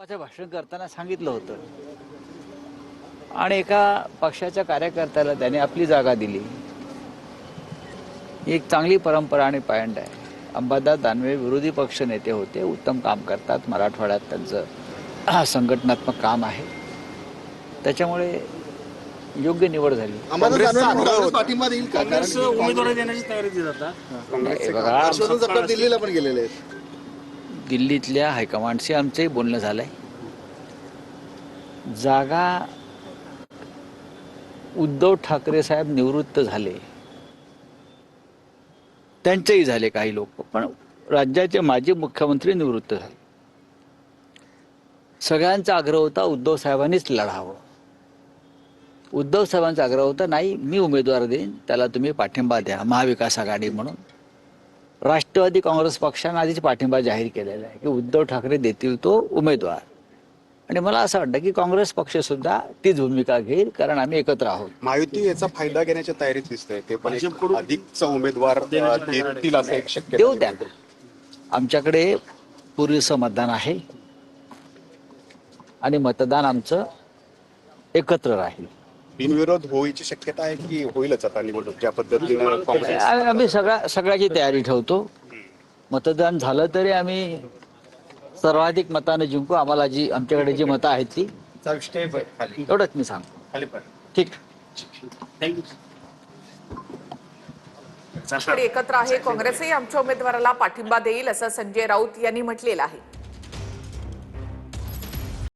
माझं भाषण करताना सांगितलं होतं आणि एका पक्षाच्या कार्यकर्त्याला त्याने आपली जागा दिली. ही एक चांगली परंपरा आणि पायंड आहे. अंबादास दानवे विरोधी पक्ष नेते होते, उत्तम काम करतात. मराठवाड्यात त्यांचं संघटनात्मक काम आहे, त्याच्यामुळे योग्य निवड झाली. काँग्रेस पाठिंबा देईल का? काँग्रेस उमेदवारी देण्याची तयारी जातात. हे बघा, दिल्लीला पण गेलेले आहेत. दिल्लीतल्या हायकमांडशी आमचंही बोलणं झालंय. जागा उद्धव ठाकरे साहेब निवृत्त झाले, त्यांचेही झाले काही लोक, पण राज्याचे माजी मुख्यमंत्री निवृत्त झाले. सगळ्यांचा आग्रह होता उद्धव साहेबांनीच लढावं. उद्धव साहेबांचा आग्रह होता नाही मी उमेदवार देईन, त्याला तुम्ही पाठिंबा द्या, महाविकास आघाडी म्हणून. राष्ट्रवादी काँग्रेस पक्षाने आधीच पाठिंबा जाहीर केलेला आहे की उद्धव ठाकरे देतील तो उमेदवार. आणि मला असं वाटतं की काँग्रेस पक्ष सुद्धा तीच भूमिका घेईल, कारण आम्ही एकत्र आहोत. महायुती याचा फायदा घेण्याच्या तयारीत दिसतंय. ते पण अधिकचा उमेदवार देतील असं एक शक्यता देऊ द्या. आमच्याकडे पुरेसं मतदान आहे आणि मतदान आमचं एकत्र राहील. बिनविरोध होईची शक्यता आहे की होईलच आता निवडणूक ज्या पद्धतीनं काँग्रेस? आम्ही सगळ्याची तयारी ठेवतो. मतदान झालं तरी आम्ही सर्वाधिक मताने जिंकू. आम्हाला जी आमच्याकडे जी मतं आहेत ती एवढंच मी सांगतो. ठीक. एकत्र आहे. काँग्रेसही आमच्या उमेदवाराला पाठिंबा देईल असं संजय राऊत यांनी म्हटलेलं आहे.